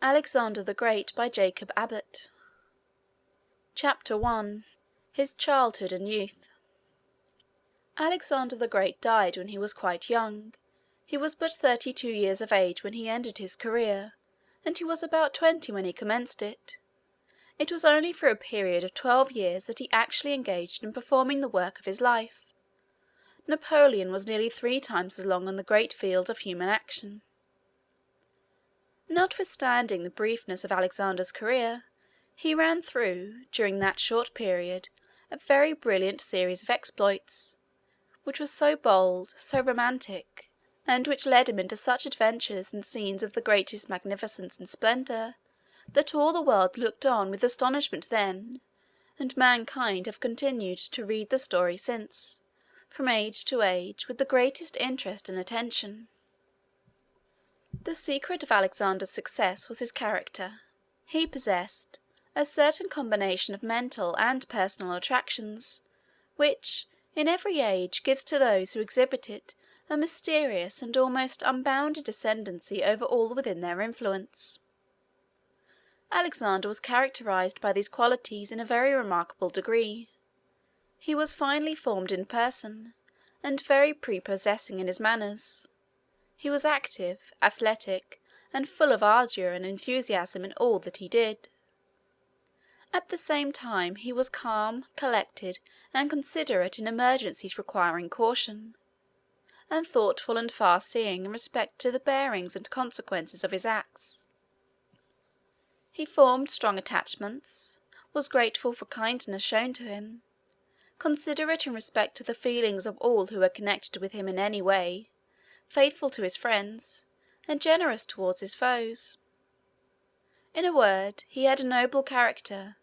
Alexander the Great by Jacob Abbott. Chapter 1. His Childhood and Youth. Alexander the Great died when he was quite young. He was but 32 years of age when he ended his career, and he was about 20 when he commenced it. It was only for a period of 12 years that he actually engaged in performing the work of his life. Napoleon was nearly 3 times as long on the great field of human action. Notwithstanding the briefness of Alexander's career, he ran through, during that short period, a very brilliant series of exploits, which was so bold, so romantic, and which led him into such adventures and scenes of the greatest magnificence and splendour, that all the world looked on with astonishment then, and mankind have continued to read the story since, from age to age, with the greatest interest and attention. The secret of Alexander's success was his character. He possessed a certain combination of mental and personal attractions, which, in every age, gives to those who exhibit it a mysterious and almost unbounded ascendancy over all within their influence. Alexander was characterized by these qualities in a very remarkable degree. He was finely formed in person, and very prepossessing in his manners. He was active, athletic, and full of ardour and enthusiasm in all that he did. At the same time he was calm, collected, and considerate in emergencies requiring caution, and thoughtful and far-seeing in respect to the bearings and consequences of his acts. He formed strong attachments, was grateful for kindness shown to him, considerate in respect to the feelings of all who were connected with him in any way, faithful to his friends, and generous towards his foes. In a word, he had a noble character,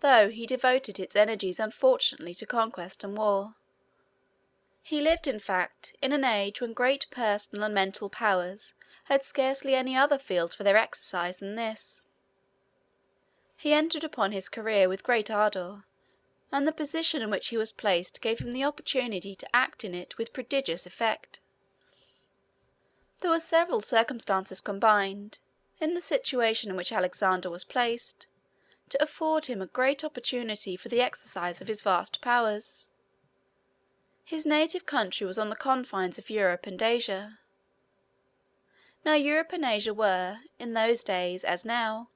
though he devoted its energies unfortunately to conquest and war. He lived, in fact, in an age when great personal and mental powers had scarcely any other field for their exercise than this. He entered upon his career with great ardour, and the position in which he was placed gave him the opportunity to act in it with prodigious effect. There were several circumstances combined, in the situation in which Alexander was placed, to afford him a great opportunity for the exercise of his vast powers. His native country was on the confines of Europe and Asia. Now Europe and Asia were, in those days as now,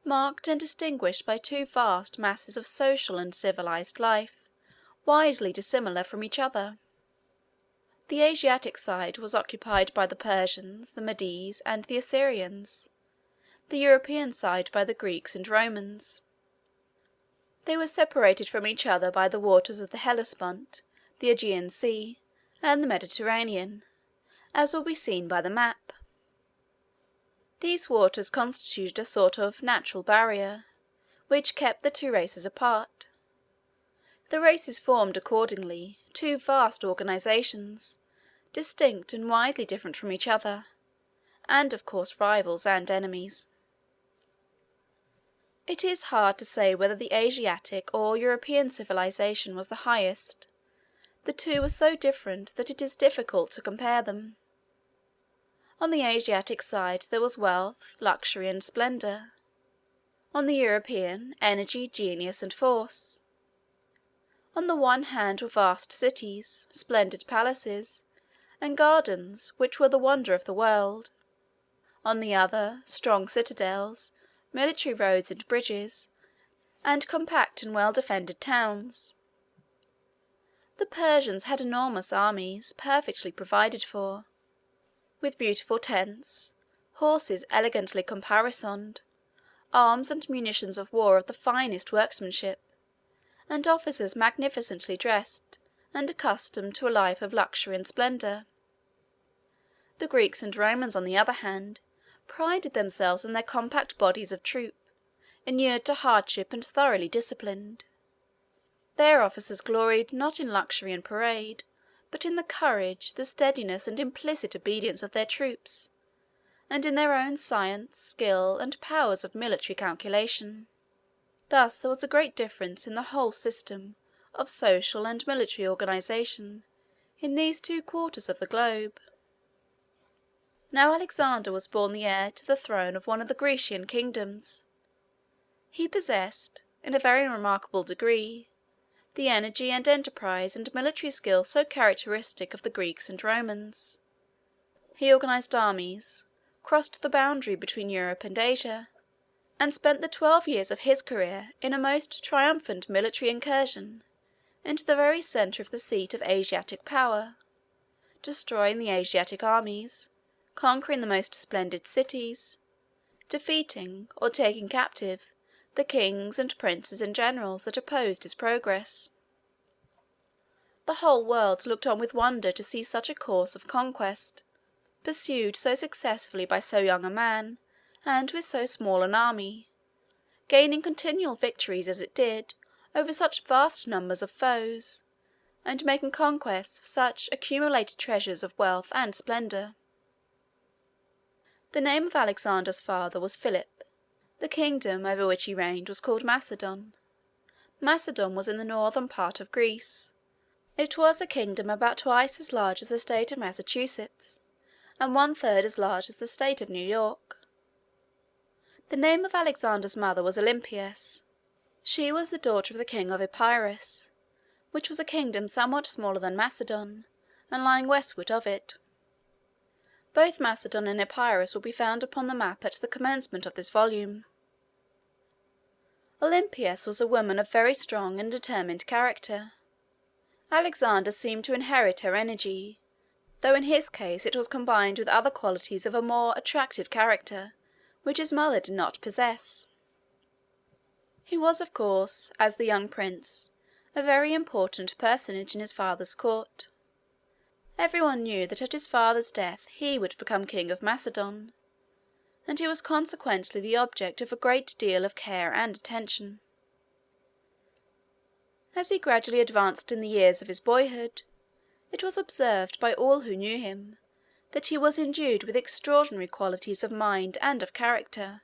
marked and distinguished by two vast masses of social and civilized life, widely dissimilar from each other. The Asiatic side was occupied by the Persians, the Medes, and the Assyrians; the European side by the Greeks and Romans. They were separated from each other by the waters of the Hellespont, the Aegean Sea, and the Mediterranean, as will be seen by the map. These waters constituted a sort of natural barrier, which kept the two races apart. The races formed, accordingly, two vast organizations, distinct and widely different from each other, and of course rivals and enemies. It is hard to say whether the Asiatic or European civilization was the highest. The two were so different that it is difficult to compare them. On the Asiatic side there was wealth, luxury, and splendour. On the European, energy, genius, and force. On the one hand were vast cities, splendid palaces, and gardens which were the wonder of the world; on the other, strong citadels, military roads and bridges, and compact and well-defended towns. The Persians had enormous armies, perfectly provided for, with beautiful tents, horses elegantly caparisoned, arms and munitions of war of the finest workmanship, and officers magnificently dressed, and accustomed to a life of luxury and splendour. The Greeks and Romans, on the other hand, prided themselves in their compact bodies of troop, inured to hardship and thoroughly disciplined. Their officers gloried not in luxury and parade, but in the courage, the steadiness, and implicit obedience of their troops, and in their own science, skill, and powers of military calculation. Thus there was a great difference in the whole system of social and military organization in these two quarters of the globe. Now Alexander was born the heir to the throne of one of the Grecian kingdoms. He possessed, in a very remarkable degree, the energy and enterprise and military skill so characteristic of the Greeks and Romans. He organized armies, crossed the boundary between Europe and Asia, and spent the 12 years of his career in a most triumphant military incursion into the very centre of the seat of Asiatic power, destroying the Asiatic armies, conquering the most splendid cities, defeating or taking captive the kings and princes and generals that opposed his progress. The whole world looked on with wonder to see such a course of conquest, pursued so successfully by so young a man, and with so small an army, gaining continual victories as it did over such vast numbers of foes, and making conquests of such accumulated treasures of wealth and splendour. The name of Alexander's father was Philip. The kingdom over which he reigned was called Macedon. Macedon was in the northern part of Greece. It was a kingdom about twice as large as the state of Massachusetts, and 1/3 as large as the state of New York. The name of Alexander's mother was Olympias. She was the daughter of the king of Epirus, which was a kingdom somewhat smaller than Macedon, and lying westward of it. Both Macedon and Epirus will be found upon the map at the commencement of this volume. Olympias was a woman of very strong and determined character. Alexander seemed to inherit her energy, though in his case it was combined with other qualities of a more attractive character, which his mother did not possess. He was, of course, as the young prince, a very important personage in his father's court. Everyone knew that at his father's death he would become king of Macedon, and he was consequently the object of a great deal of care and attention. As he gradually advanced in the years of his boyhood, it was observed by all who knew him that he was endued with extraordinary qualities of mind and of character,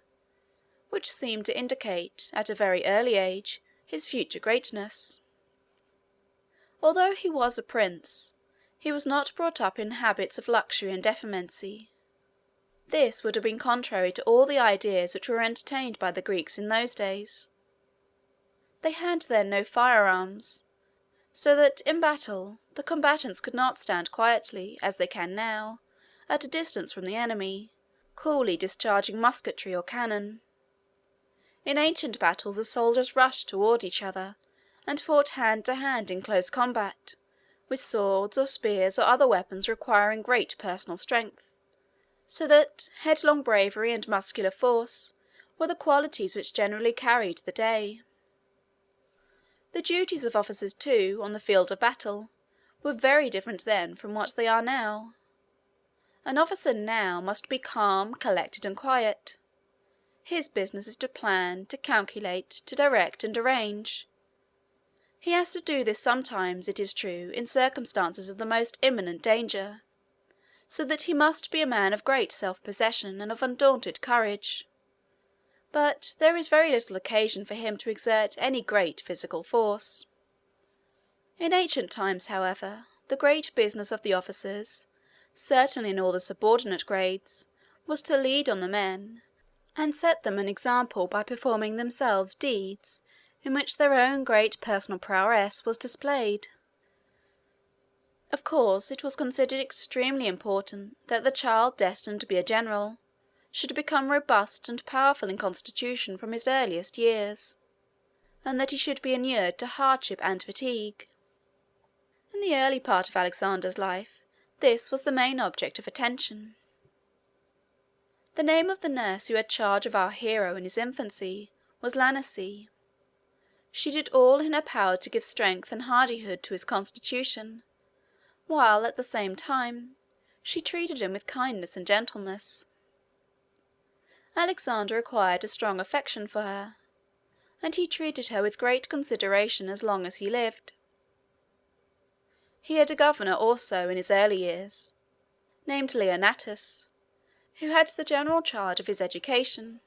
which seemed to indicate, at a very early age, his future greatness. Although he was a prince, he was not brought up in habits of luxury and effeminacy. This would have been contrary to all the ideas which were entertained by the Greeks in those days. They had then no firearms, so that in battle the combatants could not stand quietly, as they can now, at a distance from the enemy, coolly discharging musketry or cannon. In ancient battles the soldiers rushed toward each other, and fought hand to hand in close combat, with swords or spears or other weapons requiring great personal strength, so that headlong bravery and muscular force were the qualities which generally carried the day. The duties of officers, too, on the field of battle, were very different then from what they are now. An officer now must be calm, collected, and quiet. His business is to plan, to calculate, to direct, and arrange. He has to do this sometimes, it is true, in circumstances of the most imminent danger, so that he must be a man of great self-possession and of undaunted courage. But there is very little occasion for him to exert any great physical force. In ancient times, however, the great business of the officers, certainly in all the subordinate grades, was to lead on the men, and set them an example by performing themselves deeds in which their own great personal prowess was displayed. Of course, it was considered extremely important that the child destined to be a general should become robust and powerful in constitution from his earliest years, and that he should be inured to hardship and fatigue. In the early part of Alexander's life, this was the main object of attention. The name of the nurse who had charge of our hero in his infancy was Lanace. She did all in her power to give strength and hardihood to his constitution, while at the same time she treated him with kindness and gentleness. Alexander acquired a strong affection for her, and he treated her with great consideration as long as he lived. He had a governor also in his early years, named Leonatus, who had the general charge of his education.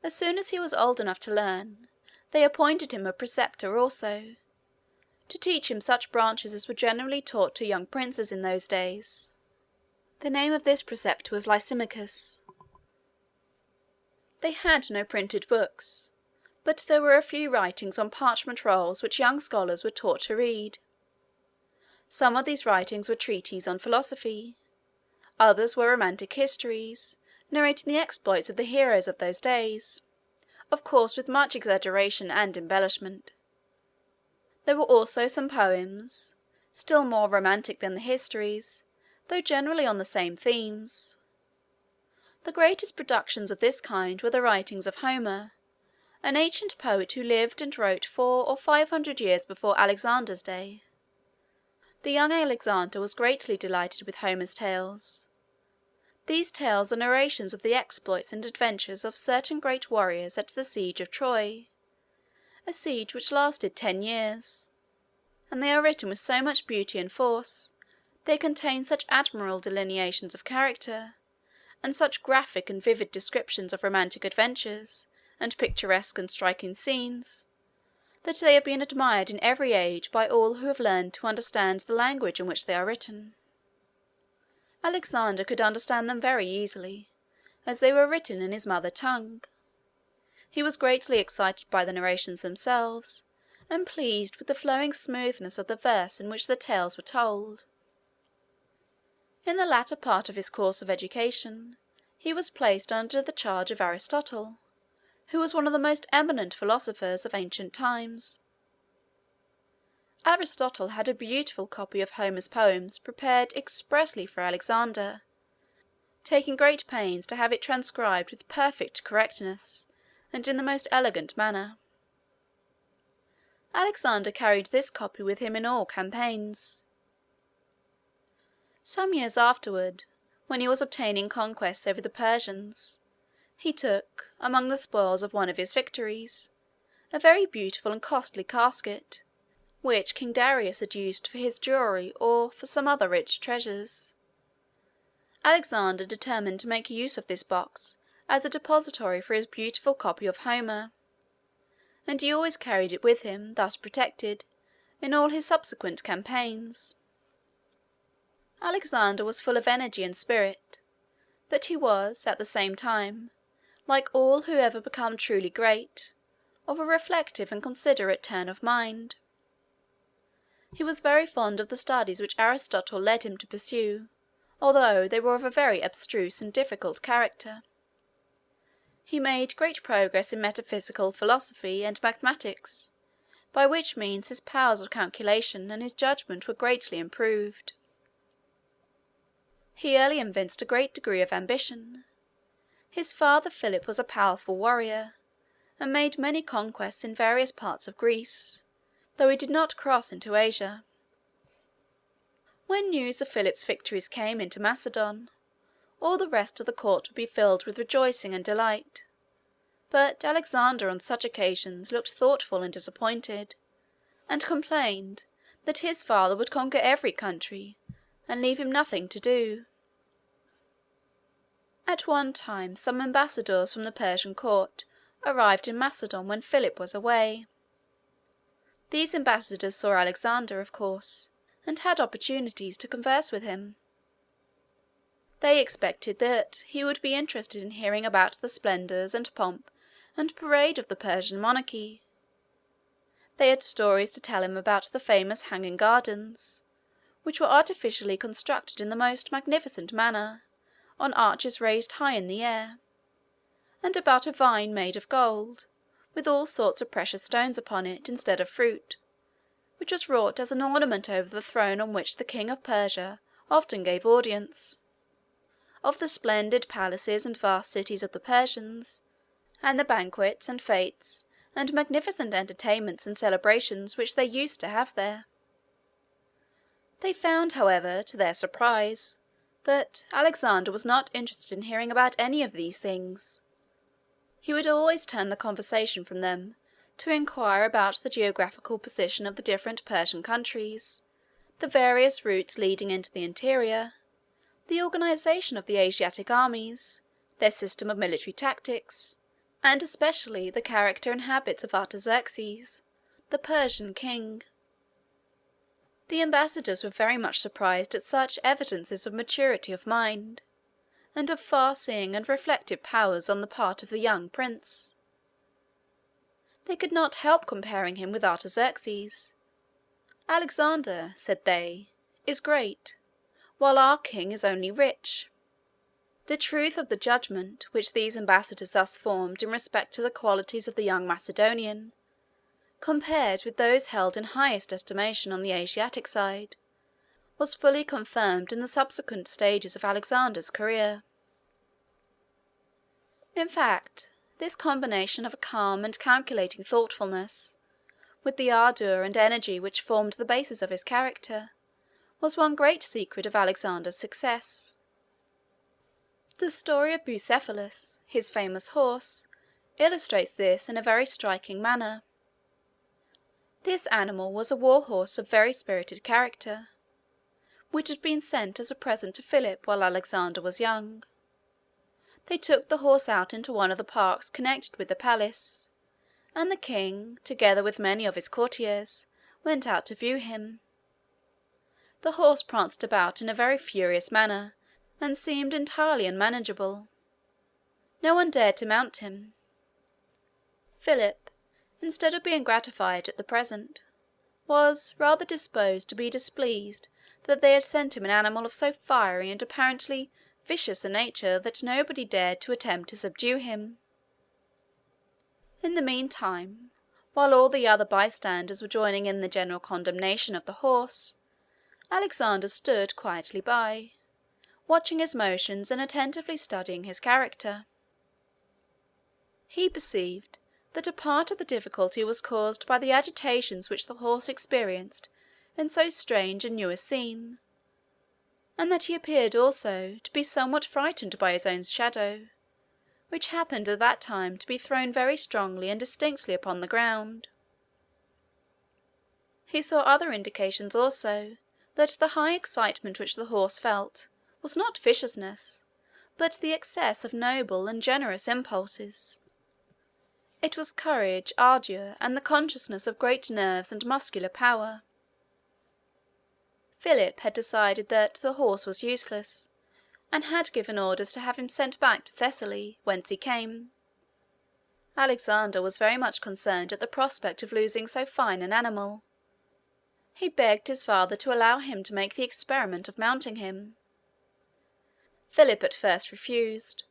As soon as he was old enough to learn, they appointed him a preceptor also, to teach him such branches as were generally taught to young princes in those days. The name of this preceptor was Lysimachus. They had no printed books, but there were a few writings on parchment rolls which young scholars were taught to read. Some of these writings were treatises on philosophy, others were romantic histories, narrating the exploits of the heroes of those days, of course with much exaggeration and embellishment. There were also some poems, still more romantic than the histories, though generally on the same themes. The greatest productions of this kind were the writings of Homer, an ancient poet who lived and wrote 400 or 500 years before Alexander's day. The young Alexander was greatly delighted with Homer's tales. These tales are narrations of the exploits and adventures of certain great warriors at the siege of Troy, a siege which lasted 10 years, and they are written with so much beauty and force, they contain such admirable delineations of character, and such graphic and vivid descriptions of romantic adventures, and picturesque and striking scenes, that they have been admired in every age by all who have learned to understand the language in which they are written. Alexander could understand them very easily, as they were written in his mother tongue. He was greatly excited by the narrations themselves, and pleased with the flowing smoothness of the verse in which the tales were told. In the latter part of his course of education, he was placed under the charge of Aristotle, who was one of the most eminent philosophers of ancient times. Aristotle had a beautiful copy of Homer's poems prepared expressly for Alexander, taking great pains to have it transcribed with perfect correctness and in the most elegant manner. Alexander carried this copy with him in all campaigns. Some years afterward, when he was obtaining conquests over the Persians, he took, among the spoils of one of his victories, a very beautiful and costly casket, which King Darius had used for his jewelry or for some other rich treasures. Alexander determined to make use of this box as a depository for his beautiful copy of Homer, and he always carried it with him, thus protected, in all his subsequent campaigns. Alexander was full of energy and spirit, but he was, at the same time, like all who ever become truly great, of a reflective and considerate turn of mind. He was very fond of the studies which Aristotle led him to pursue, although they were of a very abstruse and difficult character. He made great progress in metaphysical philosophy and mathematics, by which means his powers of calculation and his judgment were greatly improved. He early evinced a great degree of ambition. His father Philip was a powerful warrior, and made many conquests in various parts of Greece, though he did not cross into Asia. When news of Philip's victories came into Macedon, all the rest of the court would be filled with rejoicing and delight, but Alexander on such occasions looked thoughtful and disappointed, and complained that his father would conquer every country, and leave him nothing to do. At one time some ambassadors from the Persian court arrived in Macedon when Philip was away. These ambassadors saw Alexander, of course, and had opportunities to converse with him. They expected that he would be interested in hearing about the splendours and pomp and parade of the Persian monarchy. They had stories to tell him about the famous hanging gardens, which were artificially constructed in the most magnificent manner, on arches raised high in the air, and about a vine made of gold, with all sorts of precious stones upon it instead of fruit, which was wrought as an ornament over the throne on which the king of Persia often gave audience; of the splendid palaces and vast cities of the Persians, and the banquets and fetes and magnificent entertainments and celebrations which they used to have there. They found, however, to their surprise, that Alexander was not interested in hearing about any of these things. He would always turn the conversation from them to inquire about the geographical position of the different Persian countries, the various routes leading into the interior, the organization of the Asiatic armies, their system of military tactics, and especially the character and habits of Artaxerxes, the Persian king. The ambassadors were very much surprised at such evidences of maturity of mind, and of far-seeing and reflective powers on the part of the young prince. They could not help comparing him with Artaxerxes. "Alexander," said they, "is great, while our king is only rich." The truth of the judgment which these ambassadors thus formed in respect to the qualities of the young Macedonian, compared with those held in highest estimation on the Asiatic side, was fully confirmed in the subsequent stages of Alexander's career. In fact, this combination of a calm and calculating thoughtfulness, with the ardour and energy which formed the basis of his character, was one great secret of Alexander's success. The story of Bucephalus, his famous horse, illustrates this in a very striking manner. This animal was a war horse of very spirited character, which had been sent as a present to Philip while Alexander was young. They took the horse out into one of the parks connected with the palace, and the king, together with many of his courtiers, went out to view him. The horse pranced about in a very furious manner, and seemed entirely unmanageable. No one dared to mount him. Philip, instead of being gratified at the present, was rather disposed to be displeased that they had sent him an animal of so fiery and apparently vicious a nature that nobody dared to attempt to subdue him. In the meantime, while all the other bystanders were joining in the general condemnation of the horse, Alexander stood quietly by, watching his motions and attentively studying his character. He perceived that a part of the difficulty was caused by the agitations which the horse experienced in so strange and new a scene, and that he appeared also to be somewhat frightened by his own shadow, which happened at that time to be thrown very strongly and distinctly upon the ground. He saw other indications also that the high excitement which the horse felt was not viciousness, but the excess of noble and generous impulses. It was courage, ardour, and the consciousness of great nerves and muscular power. Philip had decided that the horse was useless, and had given orders to have him sent back to Thessaly, whence he came. Alexander was very much concerned at the prospect of losing so fine an animal. He begged his father to allow him to make the experiment of mounting him. Philip at first refused,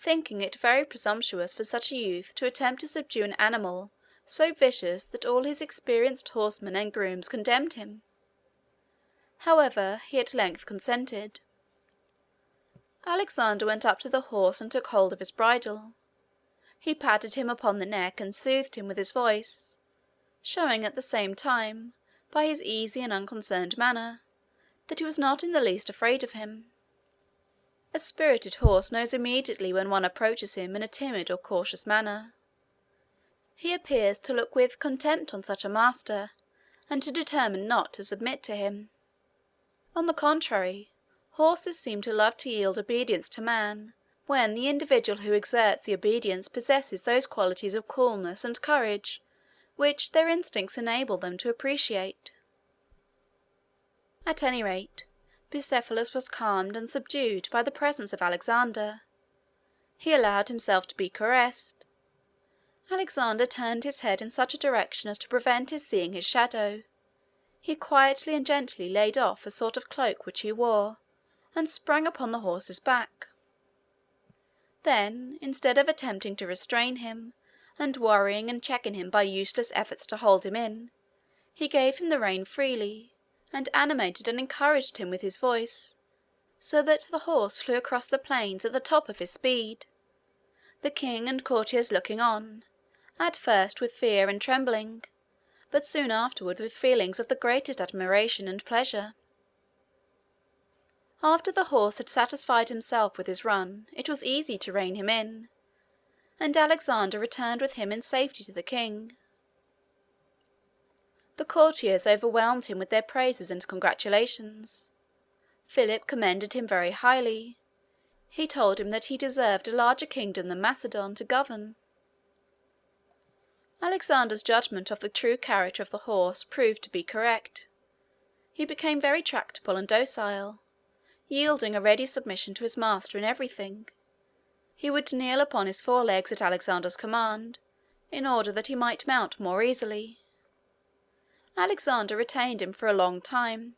thinking it very presumptuous for such a youth to attempt to subdue an animal so vicious that all his experienced horsemen and grooms condemned him. However, he at length consented. Alexander went up to the horse and took hold of his bridle. He patted him upon the neck and soothed him with his voice, showing at the same time, by his easy and unconcerned manner, that he was not in the least afraid of him. A spirited horse knows immediately when one approaches him in a timid or cautious manner. He appears to look with contempt on such a master, and to determine not to submit to him. On the contrary, horses seem to love to yield obedience to man, when the individual who exerts the obedience possesses those qualities of coolness and courage which their instincts enable them to appreciate. At any rate, Bucephalus was calmed and subdued by the presence of Alexander. He allowed himself to be caressed. Alexander turned his head in such a direction as to prevent his seeing his shadow. He quietly and gently laid off a sort of cloak which he wore, and sprang upon the horse's back. Then, instead of attempting to restrain him, and worrying and checking him by useless efforts to hold him in, he gave him the rein freely, and animated and encouraged him with his voice, so that the horse flew across the plains at the top of his speed, the king and courtiers looking on, at first with fear and trembling, but soon afterward with feelings of the greatest admiration and pleasure. After the horse had satisfied himself with his run, it was easy to rein him in, and Alexander returned with him in safety to the king. The courtiers overwhelmed him with their praises and congratulations. Philip commended him very highly. He told him that he deserved a larger kingdom than Macedon to govern. Alexander's judgment of the true character of the horse proved to be correct. he became very tractable and docile, yielding a ready submission to his master in everything. He would kneel upon his forelegs at Alexander's command, in order that he might mount more easily. Alexander retained him for a long time,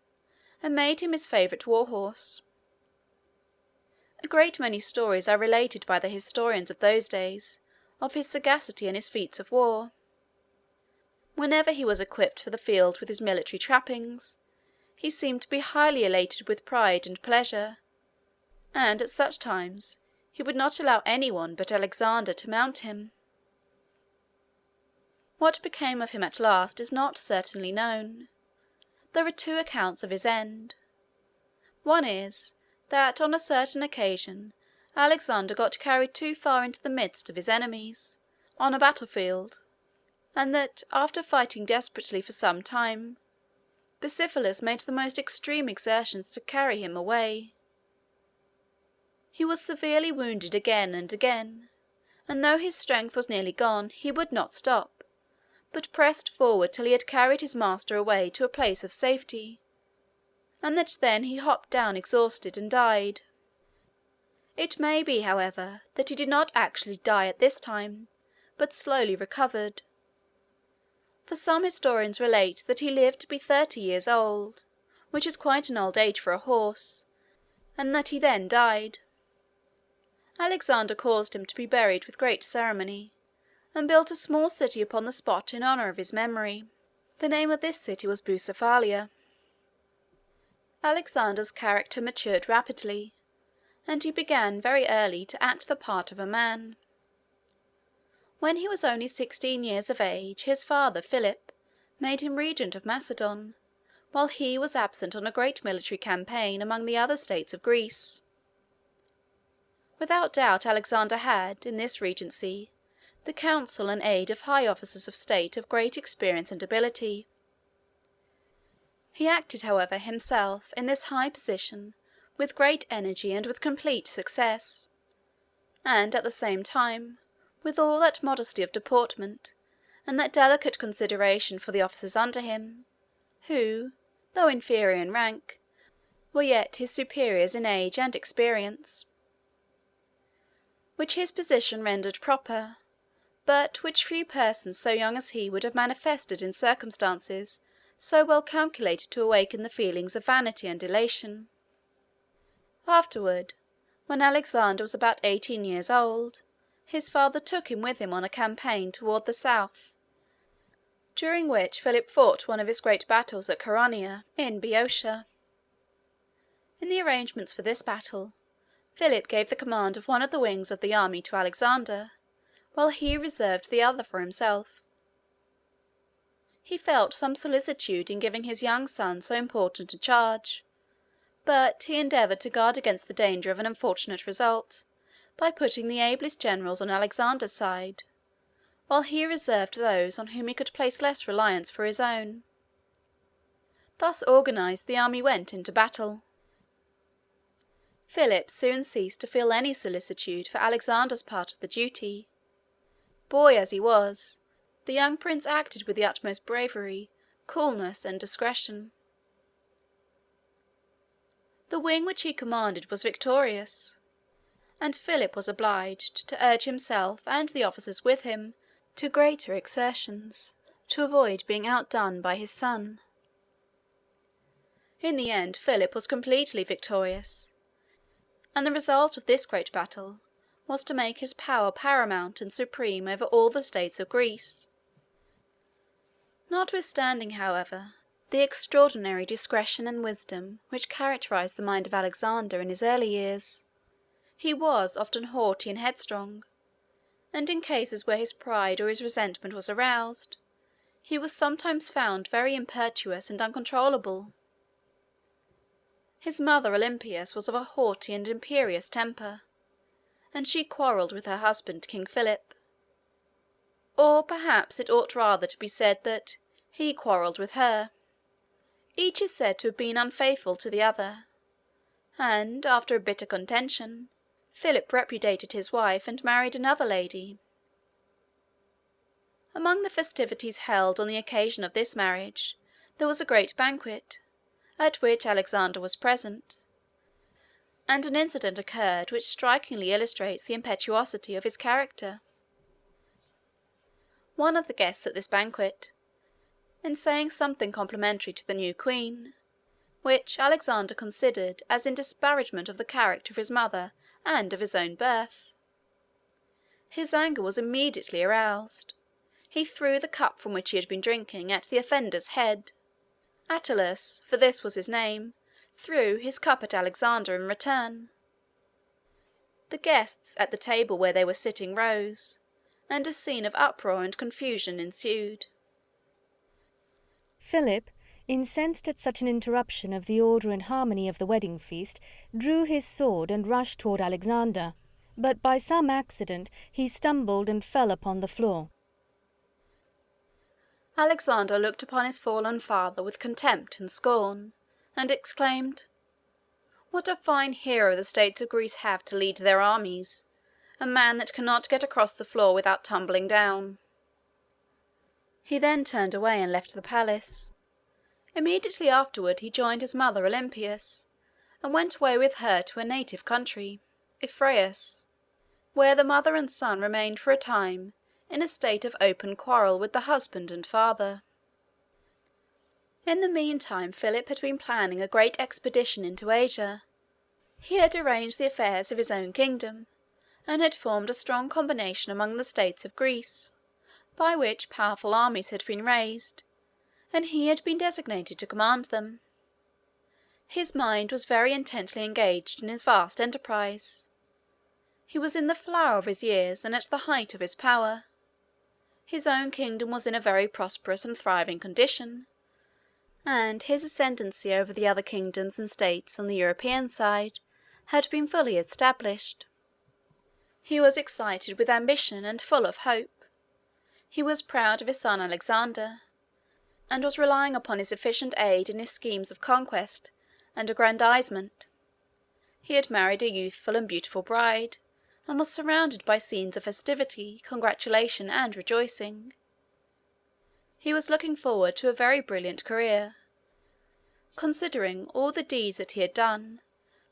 and made him his favourite war-horse. A great many stories are related by the historians of those days of his sagacity and his feats of war. Whenever he was equipped for the field with his military trappings, he seemed to be highly elated with pride and pleasure, and at such times he would not allow anyone but Alexander to mount him. What became of him at last is not certainly known. There are two accounts of his end. One is, that on a certain occasion Alexander got carried too far into the midst of his enemies, on a battlefield, and that, after fighting desperately for some time, Bucephalus made the most extreme exertions to carry him away. He was severely wounded again and again, and though his strength was nearly gone, he would not stop, but pressed forward till he had carried his master away to a place of safety, and that then he hopped down exhausted and died. It may be, however, that he did not actually die at this time, but slowly recovered, for some historians relate that he lived to be 30 years old, which is quite an old age for a horse, and that he then died. Alexander caused him to be buried with great ceremony, and built a small city upon the spot in honour of his memory. The name of this city was Bucephalia. Alexander's character matured rapidly, and he began very early to act the part of a man. When he was only 16 years of age, his father, Philip, made him regent of Macedon, while he was absent on a great military campaign among the other states of Greece. Without doubt Alexander had, in this regency, the counsel and aid of high officers of state of great experience and ability. He acted, however, himself, in this high position, with great energy and with complete success, and, at the same time, with all that modesty of deportment, and that delicate consideration for the officers under him, who, though inferior in rank, were yet his superiors in age and experience, which his position rendered proper, but which few persons so young as he would have manifested in circumstances so well calculated to awaken the feelings of vanity and elation. Afterward, when Alexander was about 18 years old, his father took him with him on a campaign toward the south, during which Philip fought one of his great battles at Chaeronea, in Boeotia. In the arrangements for this battle, Philip gave the command of one of the wings of the army to Alexander, while he reserved the other for himself. He felt some solicitude in giving his young son so important a charge, but he endeavoured to guard against the danger of an unfortunate result, by putting the ablest generals on Alexander's side, while he reserved those on whom he could place less reliance for his own. Thus organized, the army went into battle. Philip soon ceased to feel any solicitude for Alexander's part of the duty. Boy as he was, the young prince acted with the utmost bravery, coolness, and discretion. The wing which he commanded was victorious, and Philip was obliged to urge himself and the officers with him to greater exertions, to avoid being outdone by his son. In the end, Philip was completely victorious, and the result of this great battle was to make his power paramount and supreme over all the states of Greece. Notwithstanding, however, the extraordinary discretion and wisdom which characterized the mind of Alexander in his early years, he was often haughty and headstrong, and in cases where his pride or his resentment was aroused, he was sometimes found very impetuous and uncontrollable. His mother Olympias was of a haughty and imperious temper, and she quarrelled with her husband, King Philip. Or perhaps it ought rather to be said that he quarrelled with her. Each is said to have been unfaithful to the other, and, after a bitter contention, Philip repudiated his wife and married another lady. Among the festivities held on the occasion of this marriage, there was a great banquet, at which Alexander was present, and an incident occurred which strikingly illustrates the impetuosity of his character. One of the guests at this banquet, in saying something complimentary to the new queen, which Alexander considered as in disparagement of the character of his mother and of his own birth, his anger was immediately aroused. He threw the cup from which he had been drinking at the offender's head. Attalus, for this was his name, threw his cup at Alexander in return. The guests at the table where they were sitting rose, and a scene of uproar and confusion ensued. Philip, incensed at such an interruption of the order and harmony of the wedding feast, drew his sword and rushed toward Alexander, but by some accident he stumbled and fell upon the floor. Alexander looked upon his fallen father with contempt and scorn, and exclaimed, "What a fine hero the states of Greece have to lead their armies! A man that cannot get across the floor without tumbling down." He then turned away and left the palace. Immediately afterward he joined his mother Olympias, and went away with her to her native country, Ephyraeus, where the mother and son remained for a time in a state of open quarrel with the husband and father. In the meantime Philip had been planning a great expedition into Asia. He had arranged the affairs of his own kingdom, and had formed a strong combination among the states of Greece, by which powerful armies had been raised, and he had been designated to command them. His mind was very intently engaged in his vast enterprise. He was in the flower of his years and at the height of his power. His own kingdom was in a very prosperous and thriving condition, and his ascendancy over the other kingdoms and states on the European side had been fully established. He was excited with ambition and full of hope. He was proud of his son Alexander, and was relying upon his efficient aid in his schemes of conquest and aggrandizement. He had married a youthful and beautiful bride, and was surrounded by scenes of festivity, congratulation, and rejoicing. He was looking forward to a very brilliant career, considering all the deeds that he had done,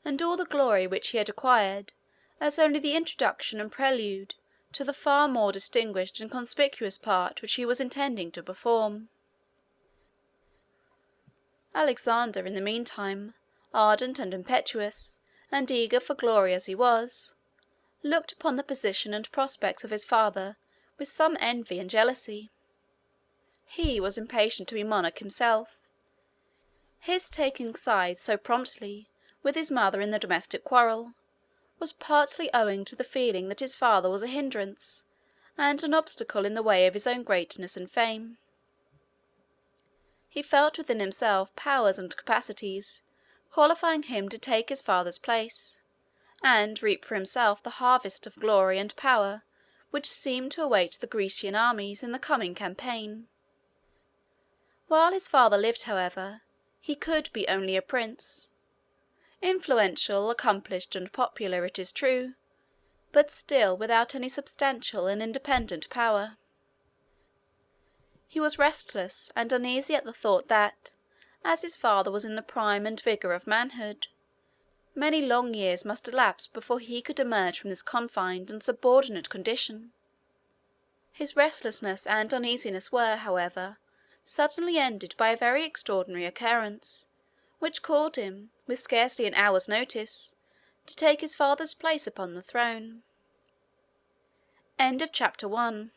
and all the glory which he had acquired, as only the introduction and prelude to the far more distinguished and conspicuous part which he was intending to perform. Alexander, in the meantime, ardent and impetuous, and eager for glory as he was, looked upon the position and prospects of his father with some envy and jealousy. He was impatient to be monarch himself. His taking sides so promptly with his mother in the domestic quarrel was partly owing to the feeling that his father was a hindrance and an obstacle in the way of his own greatness and fame. He felt within himself powers and capacities qualifying him to take his father's place, and reap for himself the harvest of glory and power which seemed to await the Grecian armies in the coming campaign. While his father lived, however, he could be only a prince, influential, accomplished, and popular, it is true, but still without any substantial and independent power. He was restless and uneasy at the thought that, as his father was in the prime and vigour of manhood, many long years must elapse before he could emerge from this confined and subordinate condition. His restlessness and uneasiness were, however, suddenly ended by a very extraordinary occurrence, which called him, with scarcely an hour's notice, to take his father's place upon the throne. Chapter 2.